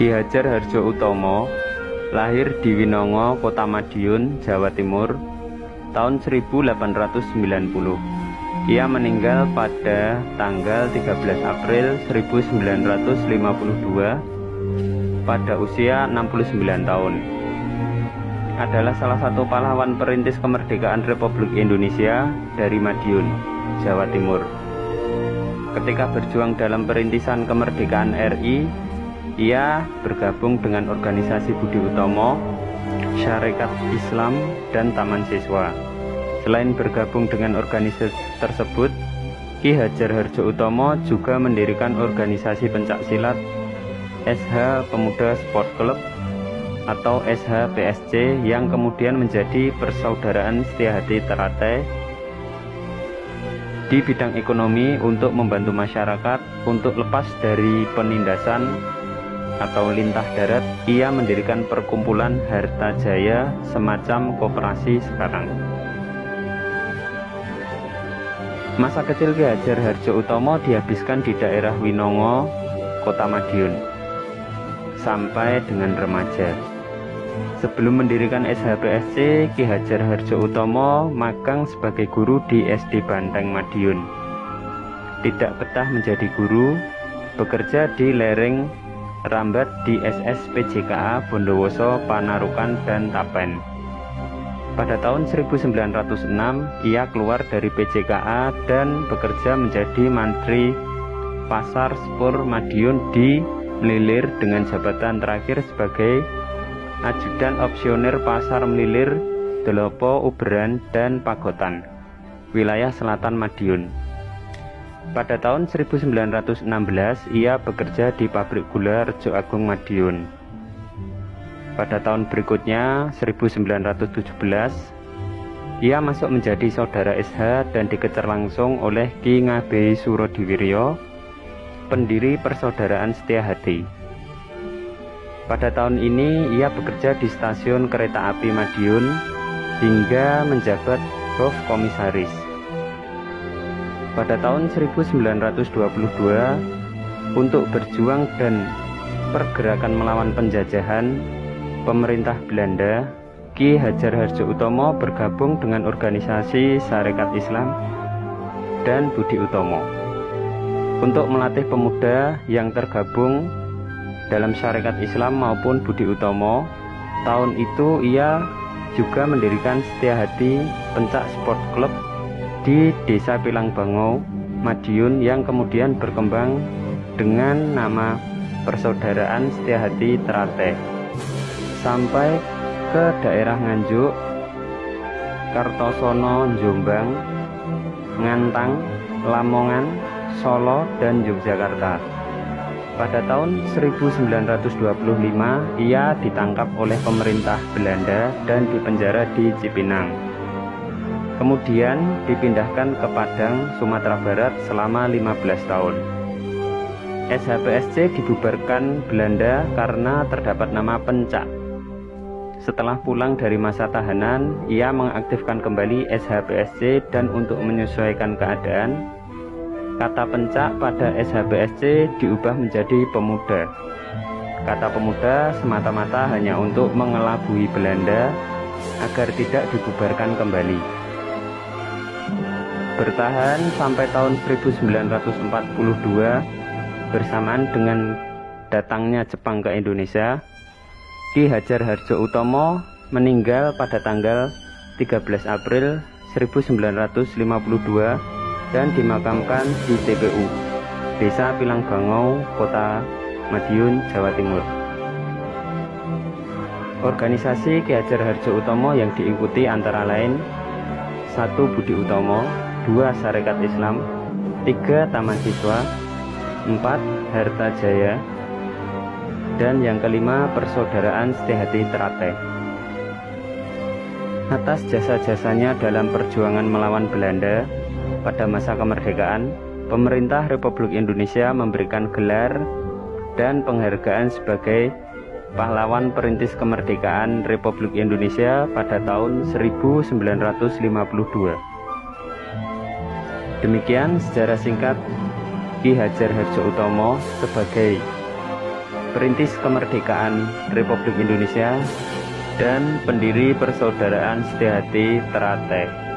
Ki Hajar Hardjo Utomo lahir di Winongo, Kota Madiun, Jawa Timur, tahun 1890. Ia meninggal pada tanggal 13 April 1952 pada usia 69 tahun. Adalah salah satu pahlawan perintis kemerdekaan Republik Indonesia dari Madiun, Jawa Timur. Ketika berjuang dalam perintisan kemerdekaan RI, ia bergabung dengan organisasi Budi Utomo, Syarikat Islam, dan Taman Siswa. Selain bergabung dengan organisasi tersebut, Ki Hajar Hardjo Utomo juga mendirikan organisasi pencaksilat SH Pemuda Sport Club atau SHPSC yang kemudian menjadi Persaudaraan Setiahati Teratai di bidang ekonomi untuk membantu masyarakat untuk lepas dari penindasan atau lintah darat. Ia mendirikan perkumpulan Harta Jaya, semacam koperasi sekarang. Masa kecil Ki Hajar Hardjo Utomo dihabiskan di daerah Winongo, Kota Madiun, sampai dengan remaja. Sebelum mendirikan SHPSC, Ki Hajar Hardjo Utomo magang sebagai guru di SD Banteng Madiun. Tidak betah menjadi guru, bekerja di lereng Rambat di SSPJKA Bondowoso, Panarukan, dan Tapen. Pada tahun 1906, ia keluar dari PJKA dan bekerja menjadi Mantri Pasar Spur Madiun di Melilir dengan jabatan terakhir sebagai Ajudan Opsionir Pasar Melilir, Delopo, Uberan, dan Pagotan, wilayah selatan Madiun. Pada tahun 1916, ia bekerja di pabrik gula Rejo Agung Madiun. Pada tahun berikutnya, 1917, ia masuk menjadi saudara SH dan dikejar langsung oleh Ki Ngabei Surodiwiryo, pendiri Persaudaraan Setiahati. Pada tahun ini, ia bekerja di stasiun kereta api Madiun hingga menjabat Prof. Komisaris. Pada tahun 1922, untuk berjuang dan pergerakan melawan penjajahan pemerintah Belanda, Ki Hajar Hardjo Utomo bergabung dengan organisasi Syarikat Islam dan Budi Utomo untuk melatih pemuda yang tergabung dalam Syarikat Islam maupun Budi Utomo. Tahun itu ia juga mendirikan Setiahati Pencak Sport Club di Desa Pilangbangau, Madiun, yang kemudian berkembang dengan nama Persaudaraan Setiahati Teratai sampai ke daerah Nganjuk, Kartosono, Jombang, Ngantang, Lamongan, Solo, dan Yogyakarta. Pada tahun 1925, ia ditangkap oleh pemerintah Belanda dan dipenjara di Cipinang. Kemudian dipindahkan ke Padang, Sumatera Barat selama 15 tahun. SHPSC dibubarkan Belanda karena terdapat nama pencak. Setelah pulang dari masa tahanan, ia mengaktifkan kembali SHPSC dan untuk menyesuaikan keadaan, kata pencak pada SHPSC diubah menjadi pemuda. Kata pemuda semata-mata hanya untuk mengelabui Belanda agar tidak dibubarkan kembali. Bertahan sampai tahun 1942 bersamaan dengan datangnya Jepang ke Indonesia. Ki Hajar Hardjo Utomo meninggal pada tanggal 13 April 1952 dan dimakamkan di TPU Desa Pilangbangau, Kota Madiun, Jawa Timur. Organisasi Ki Hajar Hardjo Utomo yang diikuti antara lain 1. Budi Utomo, 2. Syarikat Islam, 3. Taman Siswa, 4. Harta Jaya, dan yang kelima Persaudaraan Setiahati Teratai. Atas jasa-jasanya dalam perjuangan melawan Belanda pada masa kemerdekaan, pemerintah Republik Indonesia memberikan gelar dan penghargaan sebagai pahlawan perintis kemerdekaan Republik Indonesia pada tahun 1952. Demikian sejarah singkat Ki Hajar Hardjo Utomo sebagai perintis kemerdekaan Republik Indonesia, dan pendiri Persaudaraan Setiahati Ternate.